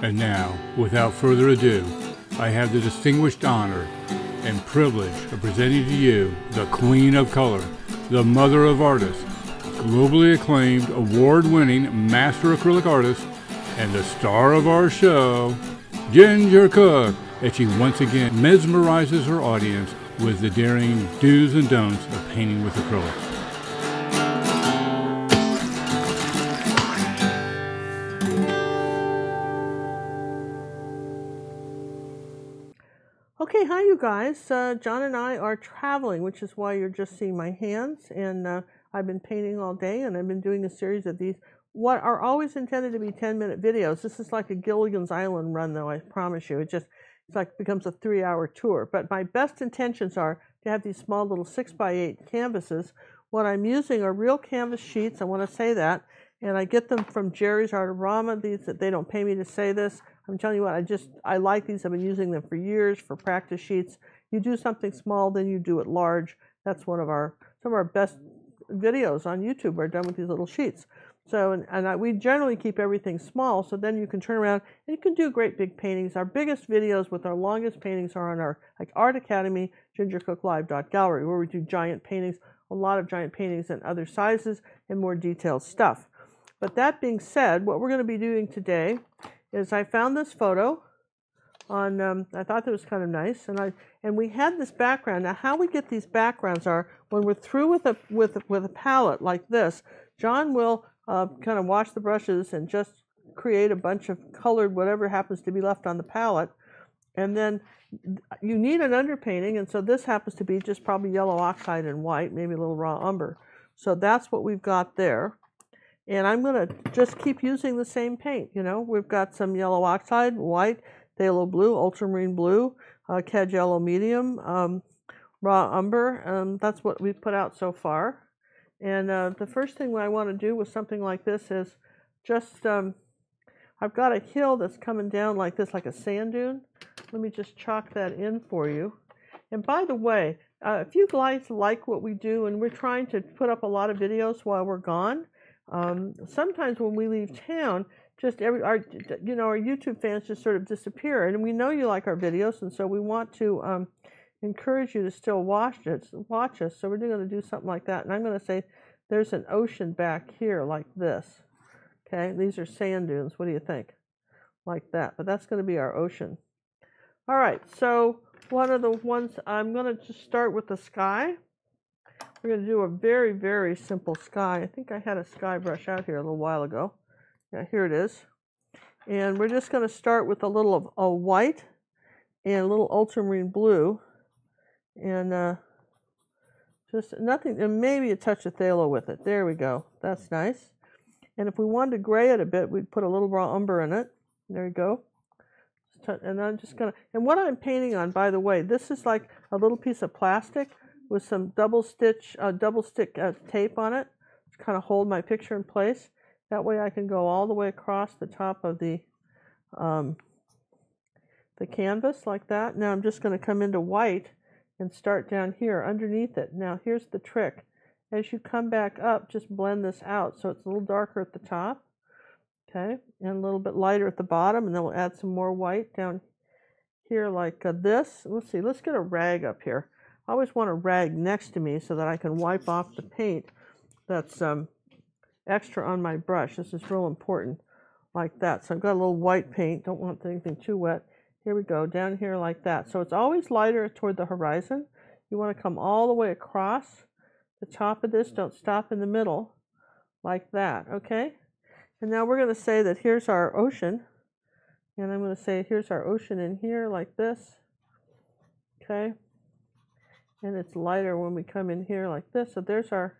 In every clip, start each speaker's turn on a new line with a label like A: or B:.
A: And now, without further ado, I have the distinguished honor and privilege of presenting to you the Queen of Color, the Mother of Artists, globally acclaimed, award-winning master acrylic artist, and the star of our show, Ginger Cook, as she once again mesmerizes her audience with the daring do's and don'ts of painting with acrylics.
B: Okay, hi you guys. John and I are traveling, which is why you're just seeing my hands. And I've been painting all day, and I've been doing a series of these, what are always intended to be 10-minute videos. This is like a Gilligan's Island run, though, I promise you. It's like becomes a 3-hour tour. But my best intentions are to have these small little 6x8 canvases. What I'm using are real canvas sheets. I want to say that. And I get them from Jerry's Artorama. They don't pay me to say this. I'm telling you what, I like these. I've been using them for years for practice sheets. You do something small, then you do it large. That's some of our best videos on YouTube are done with these little sheets. So, we generally keep everything small, so then you can turn around and you can do great big paintings. Our biggest videos with our longest paintings are on our Art Academy, gingercooklive.gallery, where we do giant paintings, a lot of giant paintings in other sizes and more detailed stuff. But that being said, what we're going to be doing today is I found this photo on, I thought that was kind of nice, and we had this background. Now, how we get these backgrounds are when we're through with a palette like this, John will kind of wash the brushes and just create a bunch of colored whatever happens to be left on the palette, and then you need an underpainting, and so this happens to be just probably yellow oxide and white, maybe a little raw umber. So that's what we've got there. And I'm going to just keep using the same paint. You know, we've got some yellow oxide, white, phthalo blue, ultramarine blue, cad yellow medium, raw umber. That's what we've put out so far. And the first thing I want to do with something like this is just, I've got a hill that's coming down like this, like a sand dune. Let me just chalk that in for you. And by the way, if you guys like what we do, and we're trying to put up a lot of videos while we're gone, sometimes when we leave town, just our YouTube fans just sort of disappear, and we know you like our videos, and so we want to encourage you to still watch us. So we're going to do something like that, and I'm going to say there's an ocean back here like this. Okay, these are sand dunes. What do you think? Like that, but that's going to be our ocean. All right, so one of the ones I'm going to just start with the sky. We're going to do a very, very simple sky. I think I had a sky brush out here a little while ago. Yeah, here it is. And we're just going to start with a little of a white and a little ultramarine blue. And just nothing, and maybe a touch of phthalo with it. There we go. That's nice. And if we wanted to gray it a bit, we'd put a little raw umber in it. There you go. And I'm just going to, and what I'm painting on, by the way, this is like a little piece of plastic with some double stick tape on it to kind of hold my picture in place. That way I can go all the way across the top of the canvas like that. Now I'm just going to come into white and start down here underneath it. Now here's the trick. As you come back up, just blend this out so it's a little darker at the top, okay, and a little bit lighter at the bottom, and then we'll add some more white down here like this. Let's see, let's get a rag up here. I always want a rag next to me so that I can wipe off the paint that's extra on my brush. This is real important, like that. So I've got a little white paint. Don't want anything too wet. Here we go, down here like that. So it's always lighter toward the horizon. You want to come all the way across the top of this. Don't stop in the middle, like that, okay? And now we're going to say that here's our ocean. And I'm going to say here's our ocean in here, like this, okay? And it's lighter when we come in here like this. So there's our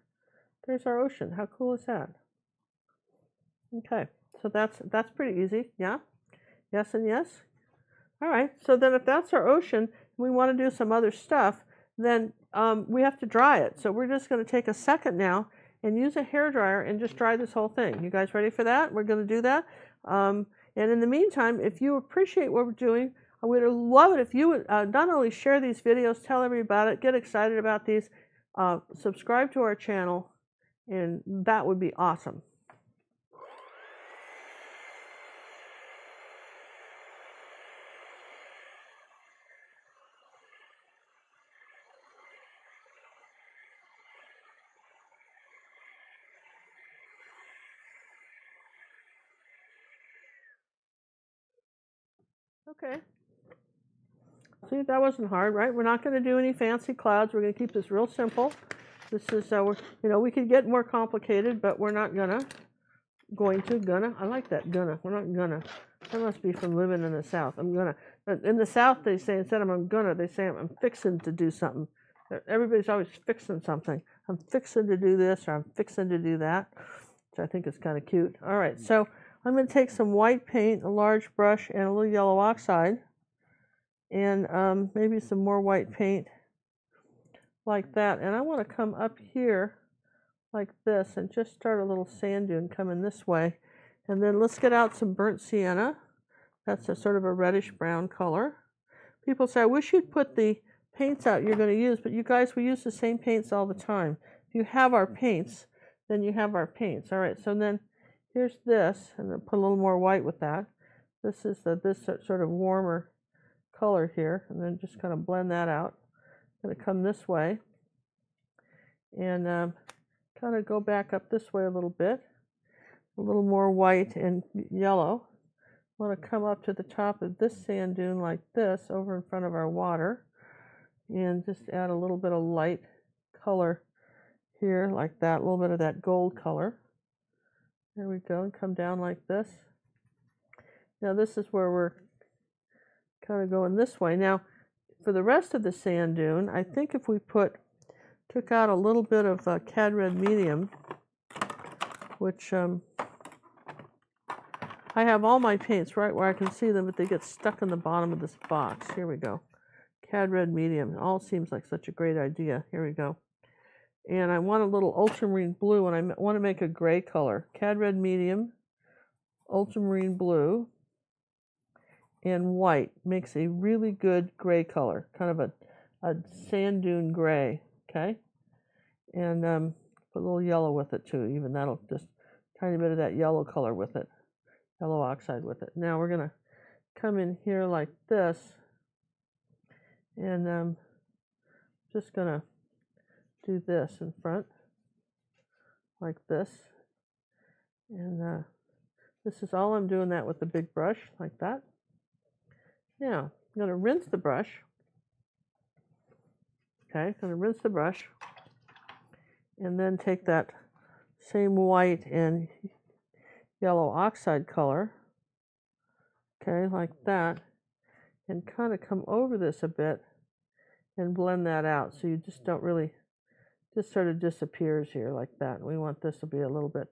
B: ocean. How cool is that? Okay, so that's pretty easy. Yeah? Yes and yes? All right, so then if that's our ocean, we want to do some other stuff, then we have to dry it. So we're just going to take a second now and use a hairdryer and just dry this whole thing. You guys ready for that? We're going to do that. And in the meantime, if you appreciate what we're doing, I would love it if you would not only share these videos, tell everybody about it, get excited about these, subscribe to our channel, And that would be awesome. Okay. See, that wasn't hard, right? We're not going to do any fancy clouds. We're going to keep this real simple. This is, we could get more complicated, but we're not gonna. I like that, gonna. We're not gonna. That must be from living in the South. I'm gonna. In the South, they say, instead of I'm gonna, they say I'm fixing to do something. Everybody's always fixing something. I'm fixing to do this, or I'm fixing to do that, which I think is kind of cute. All right, so I'm going to take some white paint, a large brush, and a little yellow oxide, and maybe some more white paint like that. And I want to come up here like this and just start a little sand dune coming this way. And then let's get out some burnt sienna. That's a sort of a reddish brown color. People say, I wish you'd put the paints out you're going to use, but you guys, we use the same paints all the time. If you have our paints, then you have our paints. All right, so then here's this, and then put a little more white with that. This is this sort of warmer color here, and then just kind of blend that out. I'm going to come this way and kind of go back up this way a little bit, a little more white and yellow. I want to come up to the top of this sand dune like this, over in front of our water, and just add a little bit of light color here like that, a little bit of that gold color. There we go, and come down like this. Now this is where we're kind of going this way. Now for the rest of the sand dune, I think if we took out a little bit of Cad Red Medium, which I have all my paints right where I can see them, but they get stuck in the bottom of this box. Here we go. Cad Red Medium. It all seems like such a great idea. Here we go. And I want a little ultramarine blue, and I want to make a gray color. Cad Red Medium, ultramarine blue, and white makes a really good gray color, kind of a sand dune gray, okay? And put a little yellow with it too, even that'll just tiny bit of that yellow color with it, yellow oxide with it. Now we're gonna come in here like this, and just gonna do this in front, like this, and this is all I'm doing that with the big brush, like that. Now, I'm going to rinse the brush. Okay, going to rinse the brush, and then take that same white and yellow oxide color, okay, like that, and kind of come over this a bit and blend that out so you just don't really, just sort of disappears here like that. We want this to be a little bit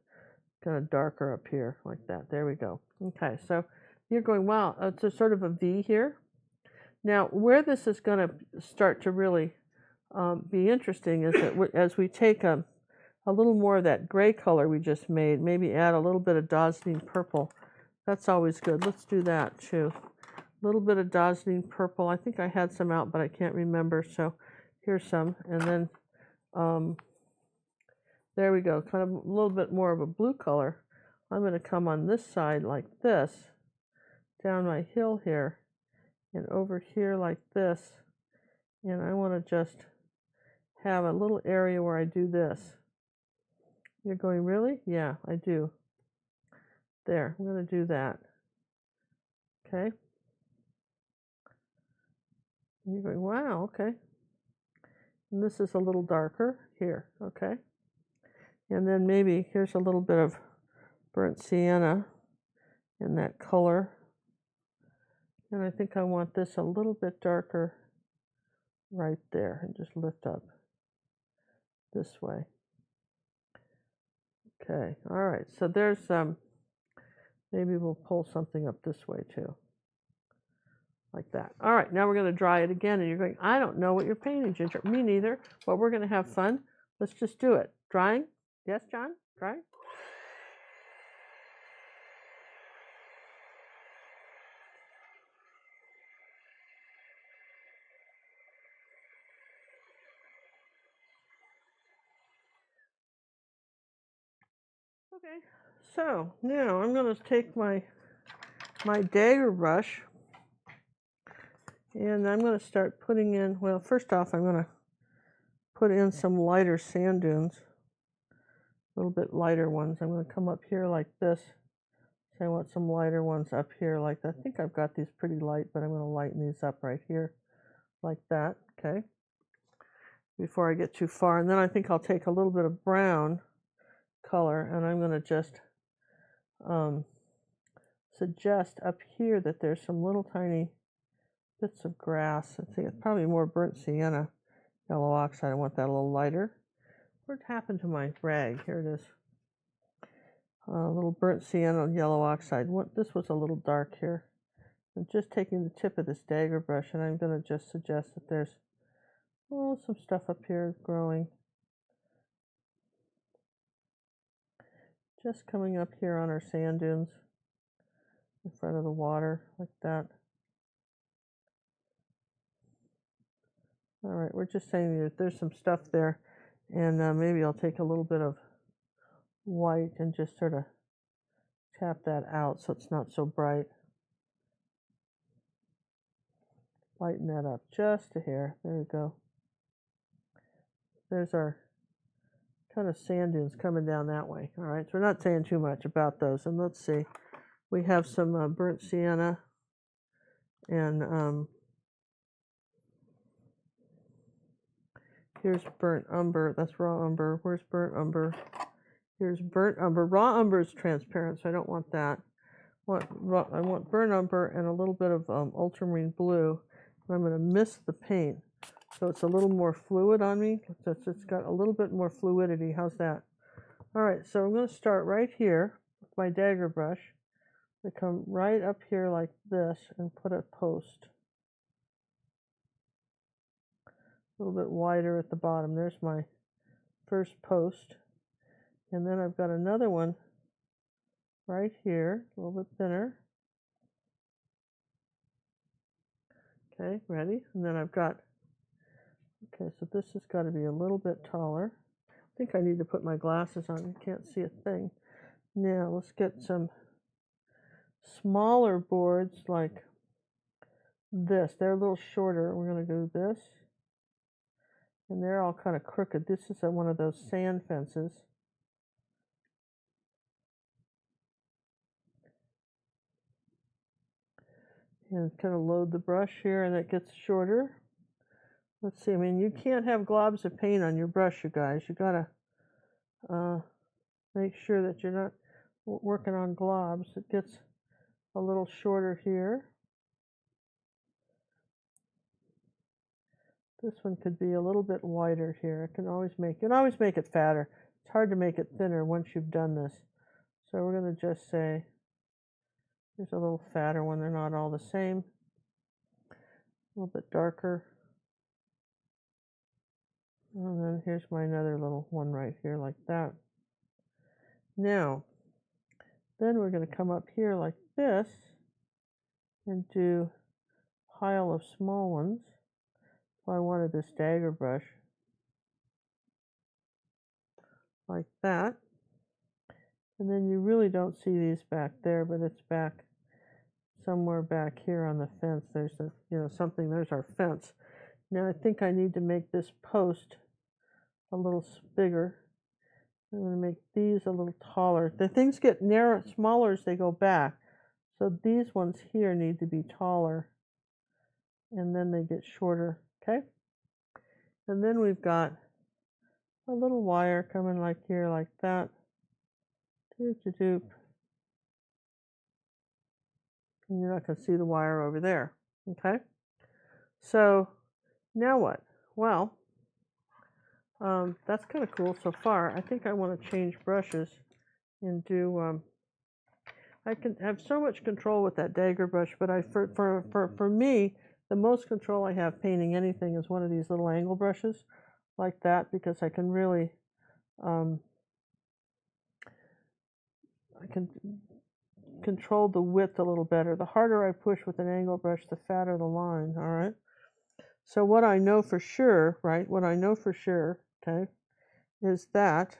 B: kind of darker up here like that. There we go. Okay, so you're going, wow, it's a sort of a V here. Now, where this is going to start to really be interesting is that as we take a little more of that gray color we just made, maybe add a little bit of Dazzling Purple. That's always good. Let's do that too. A little bit of Dazzling Purple. I think I had some out, but I can't remember. So here's some. And then there we go. Kind of a little bit more of a blue color. I'm going to come on this side like this, down my hill here, and over here like this. And I want to just have a little area where I do this. You're going, really? Yeah, I do. There, I'm going to do that. Okay. And you're going, wow, okay. And this is a little darker here, okay. And then maybe here's a little bit of burnt sienna in that color. And I think I want this a little bit darker right there, and just lift up this way. Okay, all right, so there's maybe we'll pull something up this way too, like that. All right, now we're going to dry it again, and you're going, I don't know what you're painting, Ginger. Me neither, but we're going to have fun. Let's just do it. Drying? Yes, John? Drying? Okay, so now I'm going to take my dagger brush and I'm going to start putting in, well, first off, I'm going to put in some lighter sand dunes, a little bit lighter ones. I'm going to come up here like this. So I want some lighter ones up here like that. I think I've got these pretty light, but I'm going to lighten these up right here like that, okay, before I get too far. And then I think I'll take a little bit of brown color and I'm going to just suggest up here that there's some little tiny bits of grass. I think it's probably more burnt sienna yellow oxide. I want that a little lighter. What happened to my rag? Here it is. A little burnt sienna yellow oxide. This was a little dark here. I'm just taking the tip of this dagger brush and I'm going to just suggest that there's some stuff up here growing. Just coming up here on our sand dunes in front of the water like that. All right, we're just saying that there's some stuff there, and maybe I'll take a little bit of white and just sort of tap that out so it's not so bright. Lighten that up just a hair. There we go. There's our kind of sand dunes coming down that way. All right, so we're not saying too much about those. And let's see, we have some burnt sienna and here's burnt umber. That's raw umber. Where's burnt umber? Here's burnt umber. Raw umber is transparent, so I don't want that. I want burnt umber and a little bit of ultramarine blue. And I'm going to mist the paint so it's a little more fluid on me. It's got a little bit more fluidity. How's that? All right, so I'm going to start right here with my dagger brush. I come right up here like this and put a post. A little bit wider at the bottom. There's my first post. And then I've got another one right here, a little bit thinner. Okay, ready? And then I've got, okay, so this has got to be a little bit taller. I think I need to put my glasses on. You can't see a thing. Now, let's get some smaller boards like this. They're a little shorter. We're going to do this. And they're all kind of crooked. This is one of those sand fences. And kind of load the brush here, and it gets shorter. Let's see, I mean, you can't have globs of paint on your brush, you guys. You gotta make sure that you're not working on globs. It gets a little shorter here. This one could be a little bit wider here. You can always make it fatter. It's hard to make it thinner once you've done this. So we're going to just say, here's a little fatter one. They're not all the same. A little bit darker. And then here's my another little one right here like that. Now, then we're going to come up here like this and do a pile of small ones. So I wanted this dagger brush like that. And then you really don't see these back there, but it's back somewhere back here on the fence. There's something, there's our fence. Now I think I need to make this post a little bigger. I'm going to make these a little taller. The things get smaller as they go back. So these ones here need to be taller. And then they get shorter, okay? And then we've got a little wire coming like here, like that. Doop-de-doop. And you're not going to see the wire over there, okay? So now what? Well, that's kind of cool so far. I think I want to change brushes and do, I can have so much control with that dagger brush, but for me, the most control I have painting anything is one of these little angle brushes like that, because I can really, I can control the width a little better. The harder I push with an angle brush, the fatter the line, all right? So what I know for sure, right, what I know for sure, okay, is that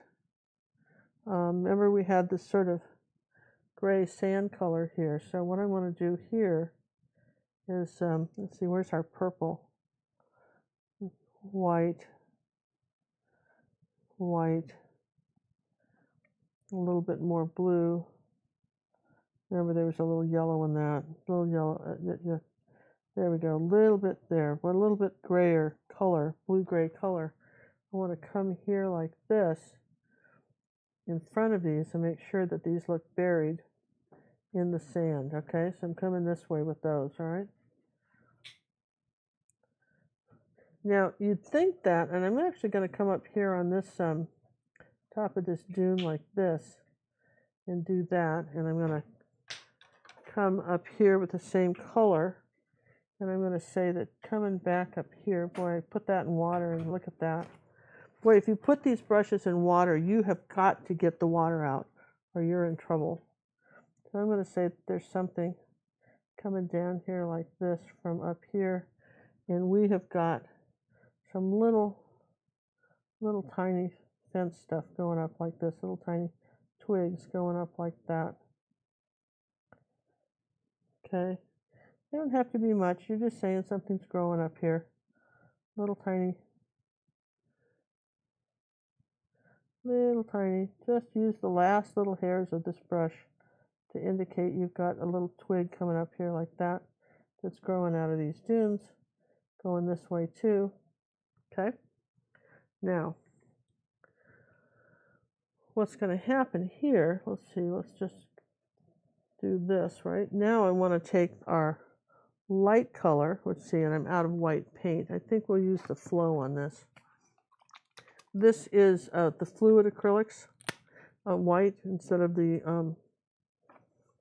B: Remember we had this sort of gray sand color here. So what I want to do here is, let's see, where's our purple? White, white, a little bit more blue. Remember there was a little yellow in that, a little yellow, there we go, a little bit there, but a little bit grayer color, blue-gray color. I want to come here like this in front of these and make sure that these look buried in the sand, okay? So I'm coming this way with those, all right? Now, you'd think that, and I'm actually going to come up here on this top of this dune like this and do that, and I'm going to come up here with the same color, and I'm going to say that coming back up here, boy, I put that in water and look at that. Boy, if you put these brushes in water, you have got to get the water out or you're in trouble. So I'm going to say that there's something coming down here like this from up here, and we have got some little tiny fence stuff going up like this, little tiny twigs going up like that. Okay, they don't have to be much, you're just saying something's growing up here. Little tiny, just use the last little hairs of this brush to indicate you've got a little twig coming up here like that that's growing out of these dunes, going this way too. Okay, now what's going to happen here, let's see, let's just do this right now. I want to take our light color, let's see, and I'm out of white paint. I think we'll use the flow on this. This is the fluid acrylics, white instead of the,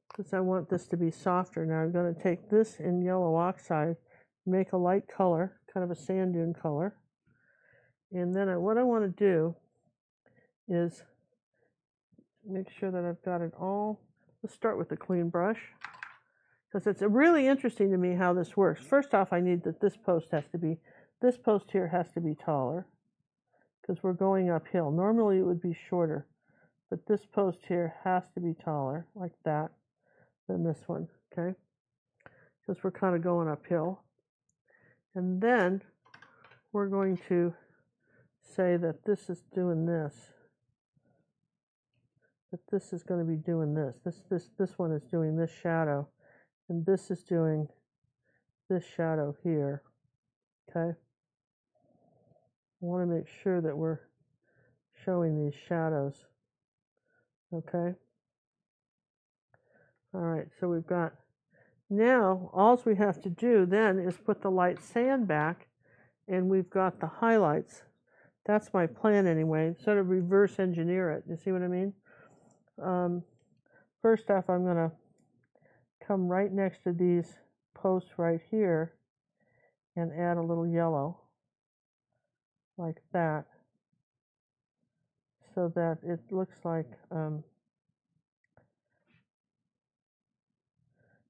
B: because I want this to be softer. Now I'm going to take this in yellow oxide, make a light color, kind of a sand dune color. And then what I want to do is make sure that I've got it all. Let's start with the clean brush, because it's really interesting to me how this works. First off, I need that this post here has to be taller, because we're going uphill. Normally it would be shorter, but this post here has to be taller, like that, than this one, okay? Because we're kind of going uphill. And then we're going to say that this is doing this, that this is going to be doing this. This one is doing this shadow, and this is doing this shadow here, okay? I want to make sure that we're showing these shadows, okay? All right, so we've got, now all we have to do then is put the light sand back, and we've got the highlights. That's my plan anyway, sort of reverse engineer it. You see what I mean? First off, I'm going to come right next to these posts right here and add a little yellow like that, so that it looks like,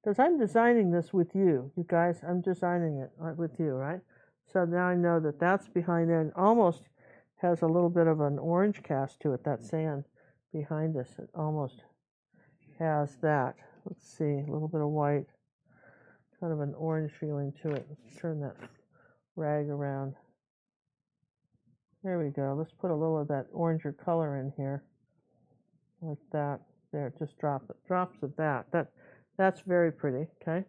B: because I'm designing this with you guys, I'm designing it with you, right? So now I know that that's behind there, and almost has a little bit of an orange cast to it, that sand behind us, it almost has that. Let's see, a little bit of white, kind of an orange feeling to it. Let's turn that rag around. There we go. Let's put a little of that oranger color in here, like that. There, just drops of that. That's very pretty, okay?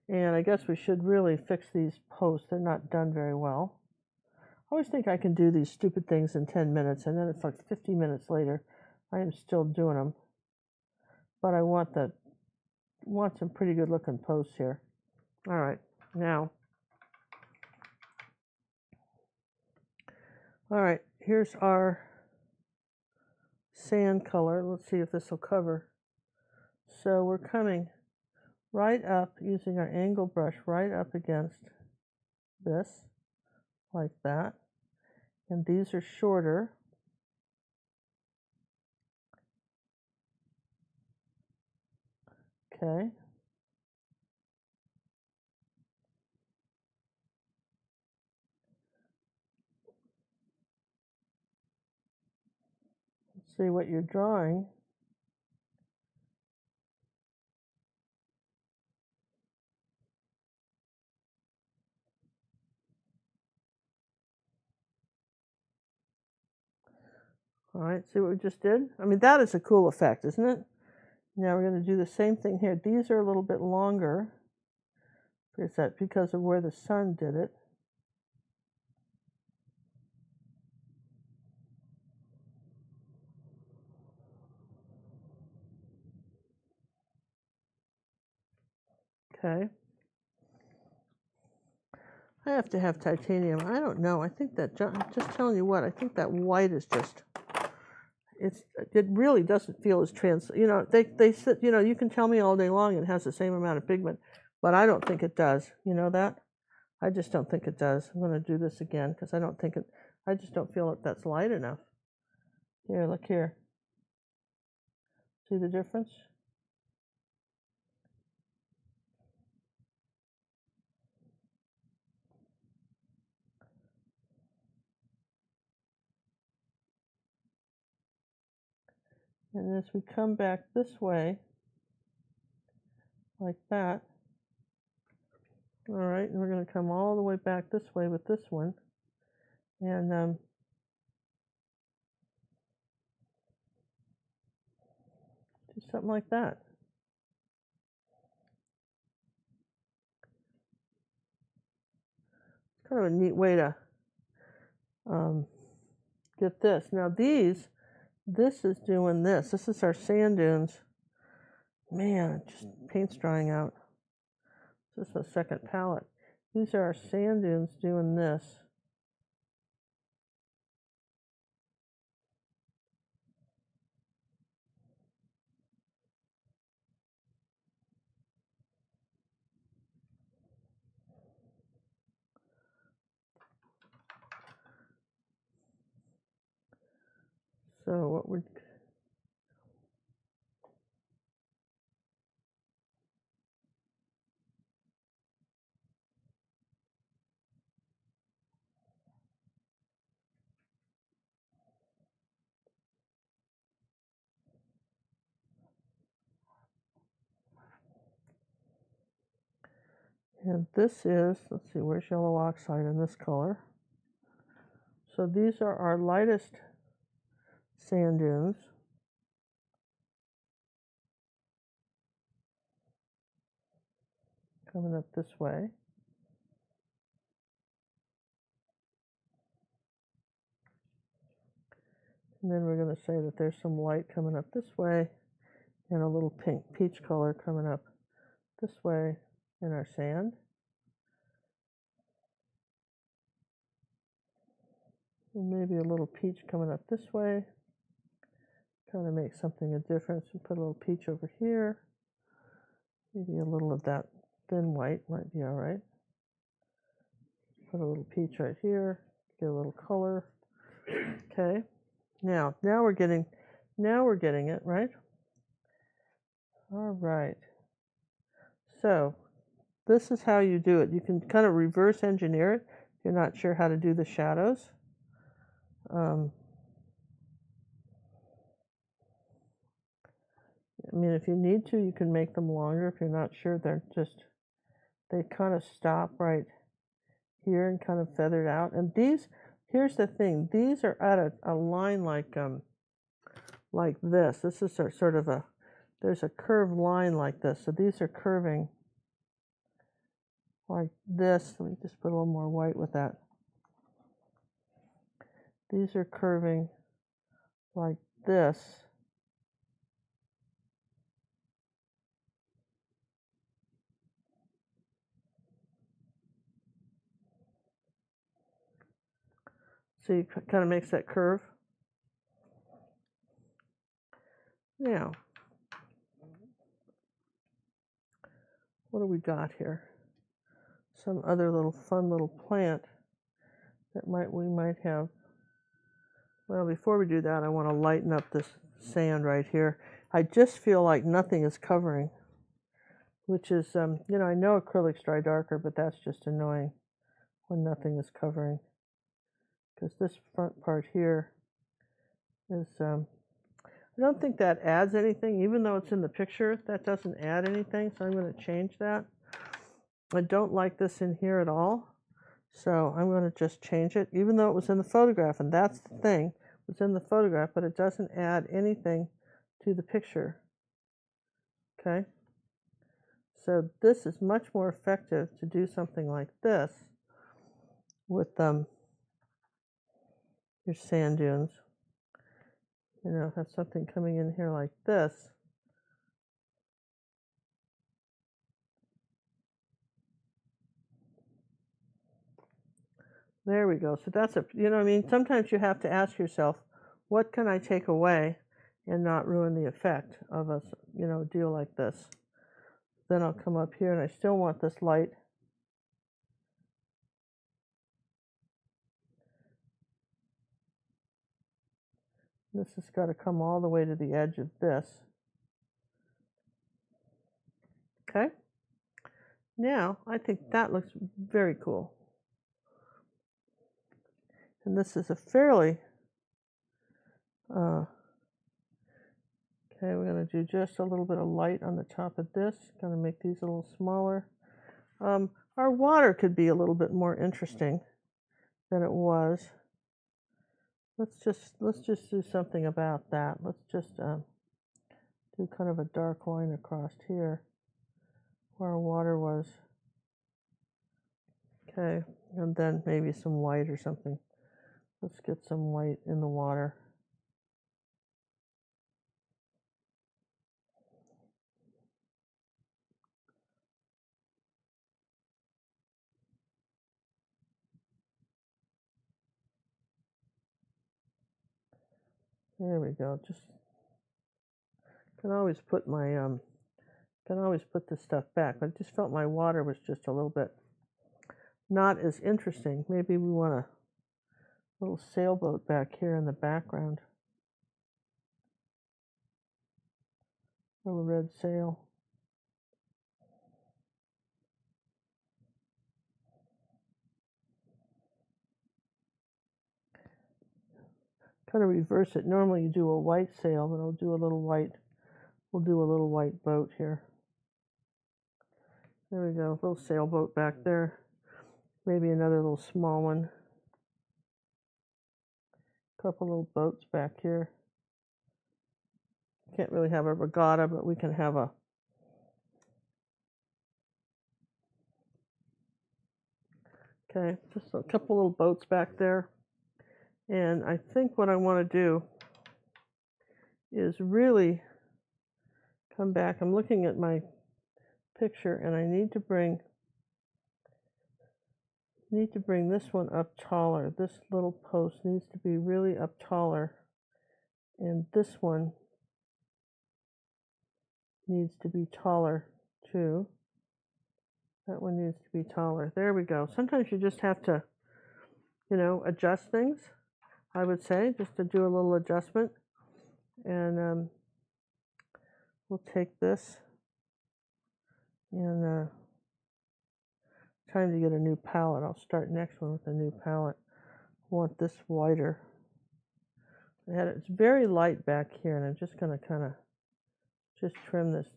B: And I guess we should really fix these posts. They're not done very well. I always think I can do these stupid things in 10 minutes, and then it's like 50 minutes later, I am still doing them. But I want some pretty good looking posts here. All right, now, all right, here's our sand color. Let's see if this will cover. So we're coming right up, using our angle brush, right up against this, like that. And these are shorter. Okay. see what you're drawing. All right, see what we just did? I mean, that is a cool effect, isn't it? Now we're going to do the same thing here. These are a little bit longer. Is that because of where the sun did it? Okay. I have to have titanium. I don't know. I think that, I'm just telling you what, I think that white is just, it really doesn't feel as you know, they said, you know, you can tell me all day long it has the same amount of pigment, but I don't think it does. You know that? I just don't think it does. I'm going to do this again because I just don't feel that that's light enough. Here, look here. See the difference? And as we come back this way, like that, all right, and we're going to come all the way back this way with this one, and do something like that. It's kind of a neat way to get this. Now this is doing this. This is our sand dunes. Man, just paint's drying out. This is the second palette. These are our sand dunes doing this. So what we're and this is, let's see, where's yellow oxide in this color? So these are our lightest sand dunes. Coming up this way. And then we're going to say that there's some light coming up this way and a little pink peach color coming up this way in our sand. And maybe a little peach coming up this way. Kind of make something a difference. We put a little peach over here. Maybe a little of that thin white might be all right. Put a little peach right here. Get a little color. Okay. Now we're getting it, right? All right. So this is how you do it. You can kind of reverse engineer it if you're not sure how to do the shadows. I mean, if you need to, you can make them longer. If you're not sure, they kind of stop right here and kind of feathered out. And these, here's the thing, these are at a line like this. This is sort of there's a curved line like this. So these are curving like this. Let me just put a little more white with that. These are curving like this. So you kind of makes that curve. Now, what do we got here? Some other fun little plant that we might have. Well, before we do that, I want to lighten up this sand right here. I just feel like nothing is covering, which is, you know, I know acrylics dry darker, but that's just annoying when nothing is covering. Because this front part here is I don't think that adds anything, even though it's in the picture, that doesn't add anything, so I'm going to change that. I don't like this in here at all, so I'm going to just change it, even though it was in the photograph, and that's the thing, it was in the photograph, but it doesn't add anything to the picture. Okay? So this is much more effective to do something like this with your sand dunes. You know, have something coming in here like this. There we go. So that's you know what I mean? Sometimes you have to ask yourself, what can I take away and not ruin the effect of a, you know, deal like this? Then I'll come up here and I still want this light. This has got to come all the way to the edge of this. Okay? Now, I think that looks very cool. And this is a fairly, okay, we're going to do just a little bit of light on the top of this. Going to make these a little smaller. Our water could be a little bit more interesting than it was. Let's just do something about that. Let's just do kind of a dark line across here where our water was. Okay, and then maybe some white or something. Let's get some white in the water. There we go. Just can always put my can always put this stuff back. I just felt my water was just a little bit not as interesting. Maybe we want a little sailboat back here in the background. Little red sail. Kind of reverse it. Normally you do a white sail, but I'll do a little white. We'll do a little white boat here. There we go. A little sailboat back there. Maybe another little small one. A couple little boats back here. Can't really have a regatta, but we can have a okay, just a couple little boats back there. And I think what I want to do is really come back. I'm looking at my picture and I need to bring this one up taller. This little post needs to be really up taller. And this one needs to be taller too. That one needs to be taller. There we go. Sometimes you just have to, you know, adjust things, I would say, just to do a little adjustment. And we'll take this and trying to get a new palette. I'll start next one with a new palette. I want this whiter. It's very light back here, and I'm just going to kind of just trim this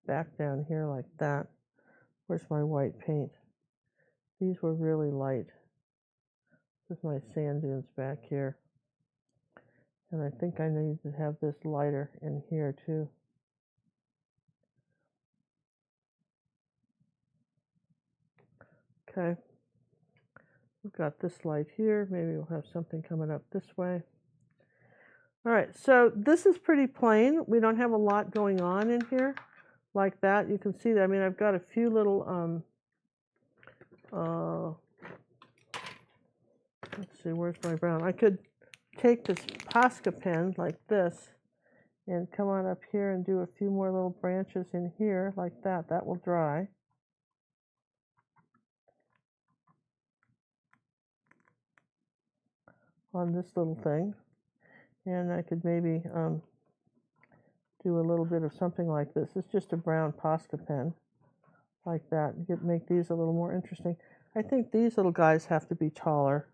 B: back down here like that. Where's my white paint? These were really light. This is my sand dunes back here. And I think I need to have this lighter in here too. Okay. We've got this light here. Maybe we'll have something coming up this way. All right, so this is pretty plain. We don't have a lot going on in here like that. You can see that. I mean, I've got a few little, let's see, where's my brown? I could take this Posca pen like this and come on up here and do a few more little branches in here like that. That will dry. On this little thing. And I could maybe do a little bit of something like this. It's just a brown Posca pen like that. Make these a little more interesting. I think these little guys have to be taller.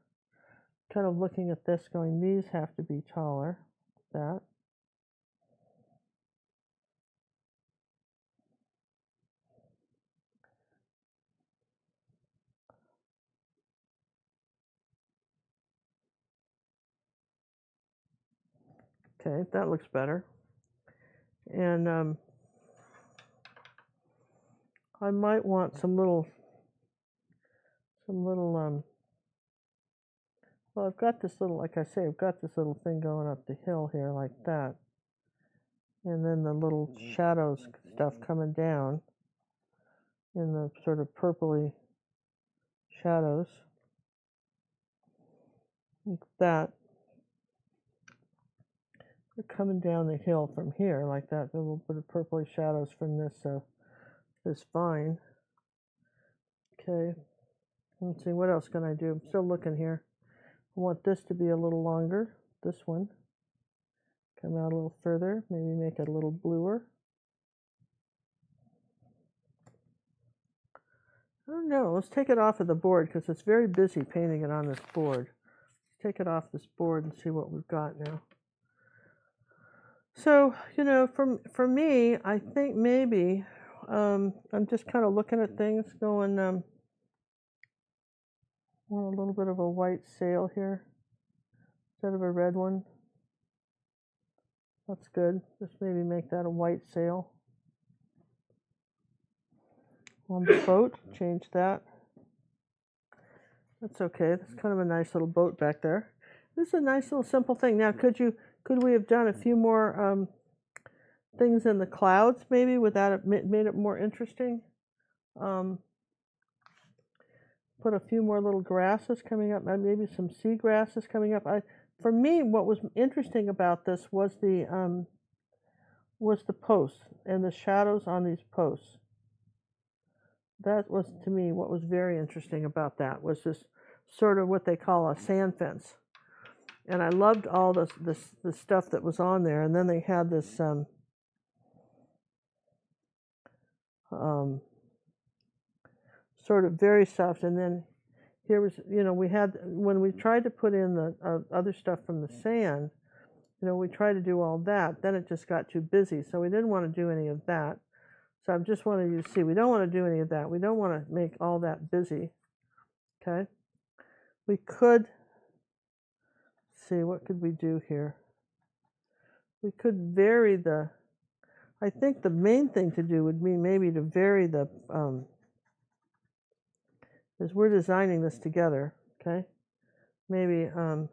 B: Kind of looking at this going, these have to be taller. That. Okay, that looks better. And I might want some little, well, I've got this little, like I say, I've got this little thing going up the hill here like that. And then the little shadows stuff coming down in the sort of purpley shadows. Like that. They're coming down the hill from here like that. The little bit of purpley shadows from this vine. Okay. Let's see, what else can I do? I'm still looking here. I want this to be a little longer, this one. Come out a little further, maybe make it a little bluer. I don't know, let's take it off of the board because it's very busy painting it on this board. Let's take it off this board and see what we've got now. So, you know, for me, I think maybe I'm just kind of looking at things going, want a little bit of a white sail here instead of a red one. That's good. Just maybe make that a white sail. On the boat, change that. That's okay. That's kind of a nice little boat back there. This is a nice little simple thing. Now, could we have done a few more things in the clouds maybe without it made it more interesting? Put a few more little grasses coming up, maybe some sea grasses coming up. For me, what was interesting about this was the posts and the shadows on these posts. That was, to me, what was very interesting about that, was this sort of what they call a sand fence. And I loved all the stuff that was on there. And then they had this sort of very soft. And then here was, you know, we had, when we tried to put in the other stuff from the sand, you know, we tried to do all that. Then it just got too busy. So we didn't want to do any of that. So I just wanted you to see, we don't want to do any of that. We don't want to make all that busy, okay? We could, see, what could we do here? We could vary I think the main thing to do would be maybe to vary as we're designing this together, okay? Maybe kind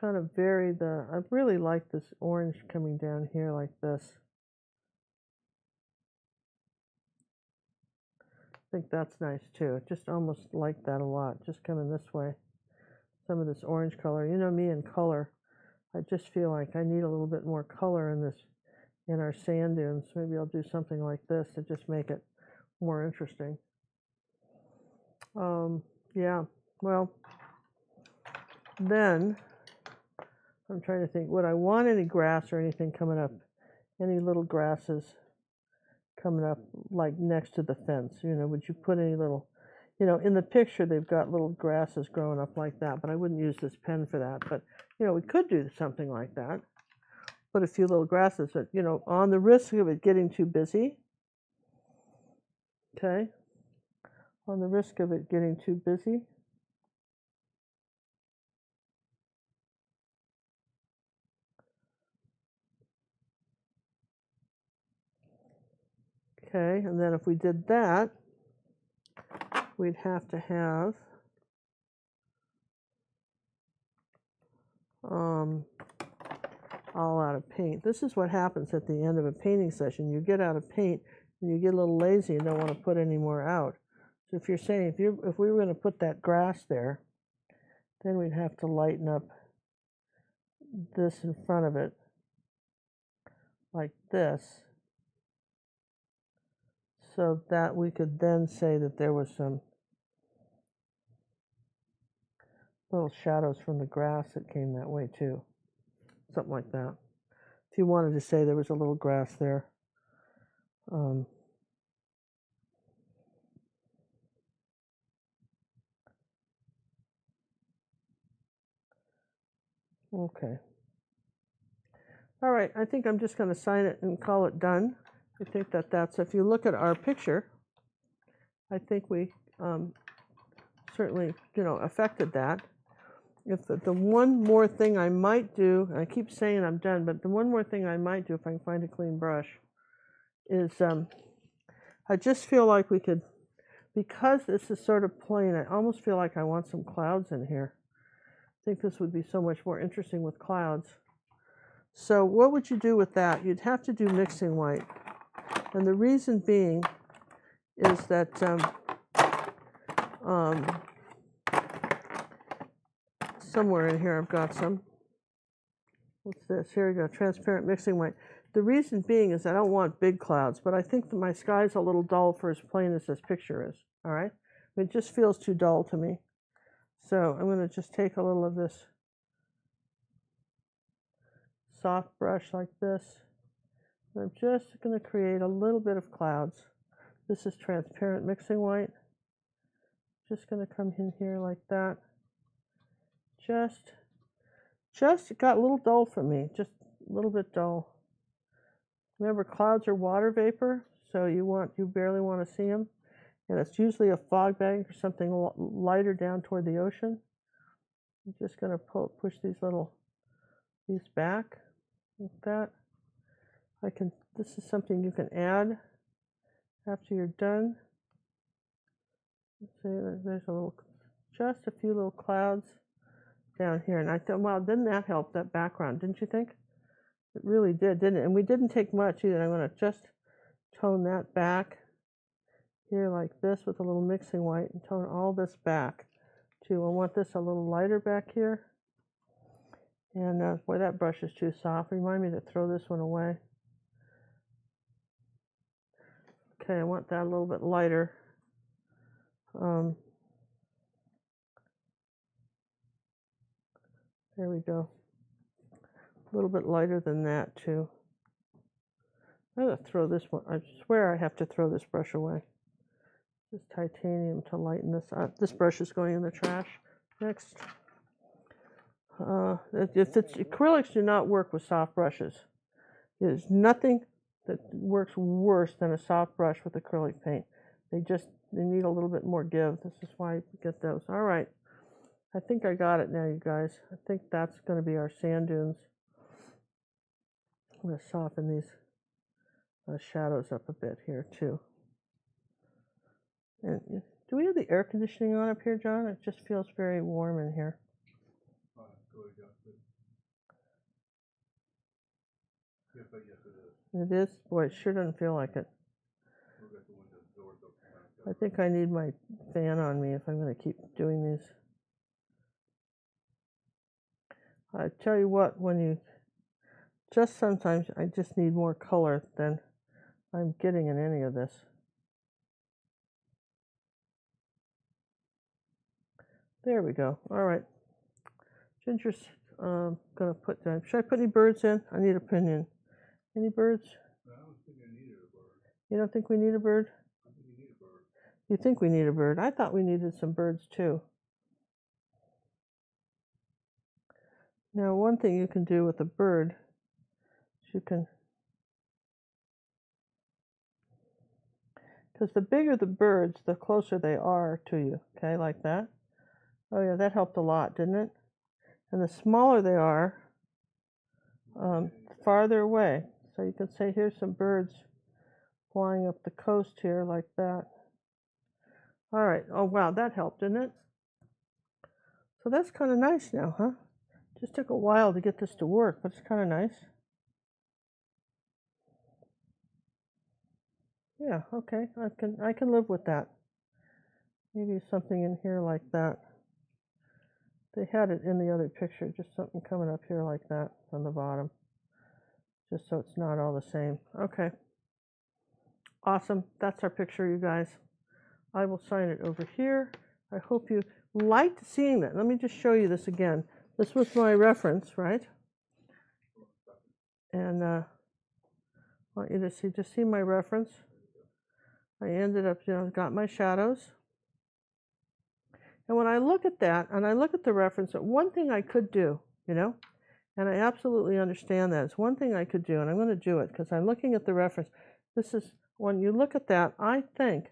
B: of vary I really like this orange coming down here like this. I think that's nice too. Just almost like that a lot, just coming this way. Some of this orange color. You know me and color. I just feel like I need a little bit more color in our sand dunes. Maybe I'll do something like this to just make it more interesting. Yeah, well, then I'm trying to think, would I want any grass or anything coming up? Any little grasses coming up like next to the fence? You know, would you put any little, you know, in the picture they've got little grasses growing up like that, but I wouldn't use this pen for that. But, you know, we could do something like that. Put a few little grasses, but, you know, on the risk of it getting too busy. Okay. On the risk of it getting too busy. Okay, and then if we did that, we'd have to have all out of paint. This is what happens at the end of a painting session. You get out of paint and you get a little lazy and don't want to put any more out. So if you're saying, if we were going to put that grass there, then we'd have to lighten up this in front of it like this, so that we could then say that there was some little shadows from the grass that came that way too. Something like that. If you wanted to say there was a little grass there. Okay. All right, I think I'm just going to sign it and call it done. I think that's, if you look at our picture, I think we certainly, you know, affected that. if the one more thing I might do, and I keep saying I'm done, but the one more thing I might do if I can find a clean brush is I just feel like we could, because this is sort of plain, I almost feel like I want some clouds in here. I think this would be so much more interesting with clouds. So what would you do with that? You'd have to do mixing white. And the reason being is that somewhere in here I've got some. What's this? Here we go, transparent mixing white. The reason being is I don't want big clouds, but I think that my sky's a little dull for as plain as this picture is, all right? It just feels too dull to me. So I'm going to just take a little of this soft brush like this. And I'm just going to create a little bit of clouds. This is transparent mixing white. Just going to come in here like that. It got a little dull for me, just a little bit dull. Remember, clouds are water vapor, so you barely want to see them. And it's usually a fog bank or something lighter down toward the ocean. I'm just going to push these back like that. This is something you can add after you're done. Let's see, there's just a few little clouds down here. And I thought, wow, didn't that help, that background? Didn't you think? It really did, didn't it? And we didn't take much either. I'm going to just tone that back here like this with a little mixing white and tone all this back too. I want this a little lighter back here. And boy, that brush is too soft. Remind me to throw this one away. Okay, I want that a little bit lighter. There we go. A little bit lighter than that too. I'm going to throw this one. I swear I have to throw this brush away. This titanium to lighten this up. This brush is going in the trash. Next. Acrylics do not work with soft brushes. There's nothing that works worse than a soft brush with acrylic paint. They need a little bit more give. This is why you get those. All right. I think I got it now, you guys. I think that's going to be our sand dunes. I'm going to soften these shadows up a bit here too. And do we have the air conditioning on up here, John? It just feels very warm in here. It is? Boy, it sure doesn't feel like it. I think I need my fan on me if I'm going to keep doing these. I tell you what, sometimes I just need more color than I'm getting in any of this. There we go. All right. Ginger's going to put down. Should I put any birds in? I need opinion. Any birds?
A: I don't think I needed a bird.
B: You don't think we need a bird?
A: I think we need a bird.
B: You think we need a bird? I thought we needed some birds too. Now, one thing you can do with a bird is because the bigger the birds, the closer they are to you, okay, like that. Oh yeah, that helped a lot, didn't it? And the smaller they are, farther away. So you can say, here's some birds flying up the coast here like that. All right, oh wow, that helped, didn't it? So that's kind of nice now, huh? Just took a while to get this to work, but it's kind of nice. Yeah, okay, I can live with that. Maybe something in here like that. They had it in the other picture, just something coming up here like that on the bottom. Just so it's not all the same. Okay. Awesome. That's our picture, you guys. I will sign it over here. I hope you liked seeing that. Let me just show you this again. This was my reference, right? And I want you to just see my reference. I ended up, got my shadows. And when I look at that, and I look at the reference, one thing I could do, and I absolutely understand that. It's one thing I could do, and I'm going to do it because I'm looking at the reference. This is, when you look at that, I think,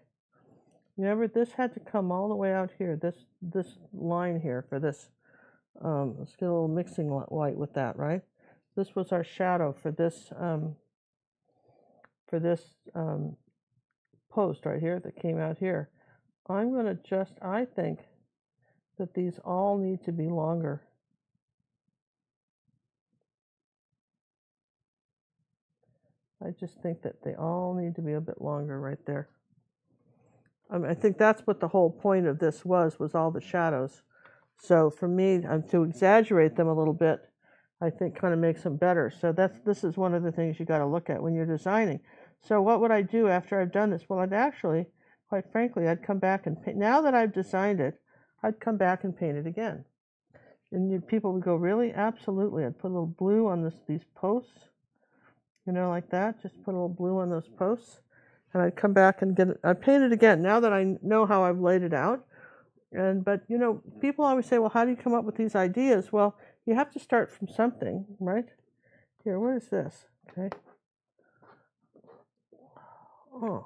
B: remember, this had to come all the way out here, this line here for this Let's get a little mixing light with that, right? This was our shadow for this post right here that came out here. I'm going to just, I think that these all need to be longer. I just think that they all need to be a bit longer right there. I think that's what the whole point of this was all the shadows. So for me, to exaggerate them a little bit, I think kind of makes them better. So this is one of the things you got to look at when you're designing. So what would I do after I've done this? Well, I'd actually, quite frankly, I'd come back and paint. Now that I've designed it, I'd come back and paint it again. And people would go, really? Absolutely. I'd put a little blue on these posts, like that. Just put a little blue on those posts. And I'd come back and I'd paint it again now that I know how I've laid it out. But people always say, well, how do you come up with these ideas? Well, you have to start from something, right? Here, what is this? Okay. Oh,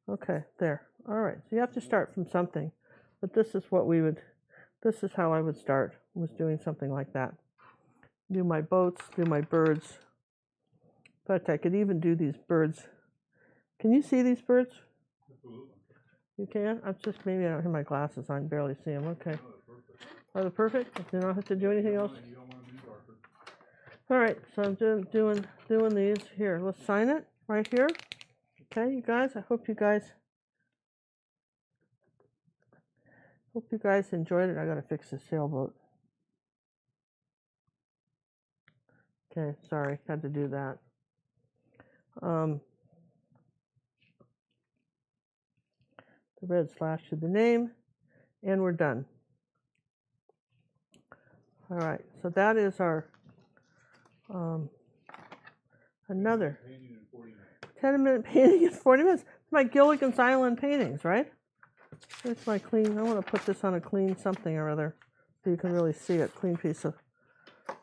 B: okay, there. All right, so you have to start from something. But this is how I would start, was doing something like that. Do my boats, do my birds. In fact, I could even do these birds. Can you see these birds?
A: Absolutely.
B: You can? Maybe I don't have my glasses on, barely see them. Okay. Are they perfect? You don't have to do anything else? All right, so I'm doing these. Here, let's sign it right here. Okay, you guys, I hope you guys enjoyed it. I gotta fix the sailboat. Okay, sorry, had to do that. The red slash to the name, and we're done. All right, so that is our another 10-minute painting in 40 minutes. It's my Gilligan's Island paintings, right? Here's my clean. I want to put this on a clean something or other so you can really see it. Clean piece of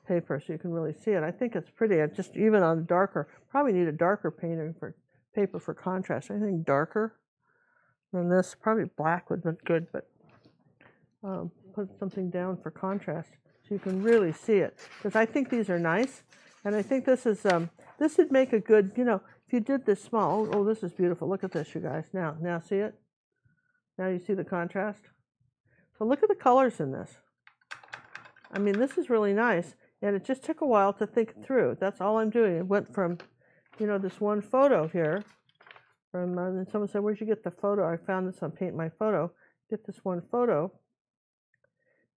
B: paper so you can really see it. I think it's pretty. I just even on darker. Probably need a darker paper for contrast. Anything darker than this? Probably black would be good, but put something down for contrast so you can really see it. Because I think these are nice, and I think this would make a good. If you did this small. Oh, this is beautiful. Look at this, you guys. Now see it. Now you see the contrast. So look at the colors in this. I mean, this is really nice, and it just took a while to think through. That's all I'm doing. It went from, this one photo here, and someone said, where'd you get the photo? I found this on Paint My Photo. Get this one photo,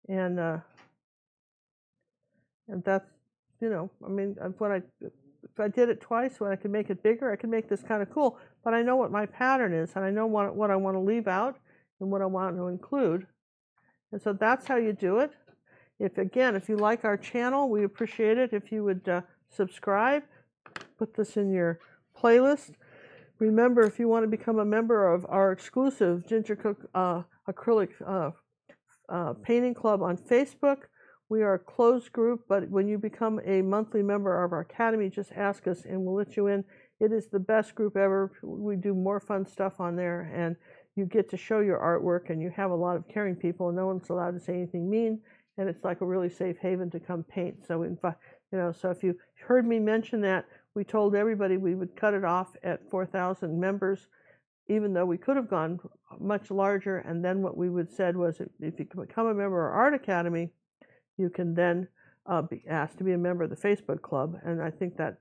B: and that's, I mean, if I did it twice, when I could make it bigger, I could make this kind of cool, but I know what my pattern is, and I know what I want to leave out and what I want to include. And so that's how you do it. If you like our channel, we appreciate it if you would subscribe, put this in your playlist. Remember, if you want to become a member of our exclusive Ginger Cook Acrylic Painting Club on Facebook, we are a closed group, but when you become a monthly member of our academy, just ask us and we'll let you in. It is the best group ever. We do more fun stuff on there, and you get to show your artwork, and you have a lot of caring people. No one's allowed to say anything mean, and it's like a really safe haven to come paint. So, so if you heard me mention that, we told everybody we would cut it off at 4,000 members, even though we could have gone much larger. And then what we would said was, if you become a member of our art academy, you can then be asked to be a member of the Facebook club. And I think that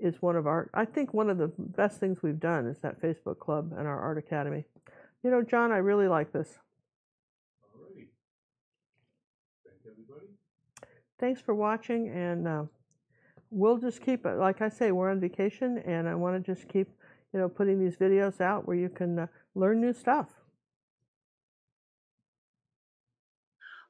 B: is one of the best things we've done is that Facebook club and our art academy. John, I really like this.
A: Alrighty. Thank everybody.
B: Thanks for watching, and we'll just keep it. Like I say, we're on vacation, and I want to just keep, putting these videos out where you can learn new stuff.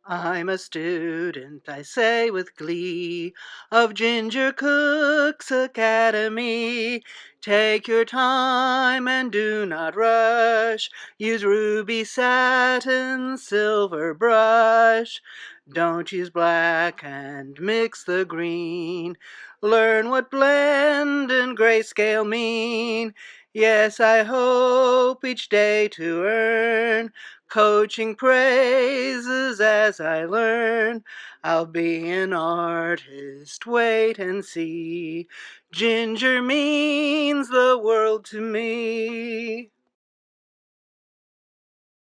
C: I'm a student, I say with glee, of Ginger Cook's Academy. Take your time and do not rush. Use ruby satin, silver brush. Don't use black and mix the green. Learn what blend and grayscale mean. Yes, I hope each day to earn coaching praises as I learn, I'll be an artist, wait and see. Ginger means the world to me.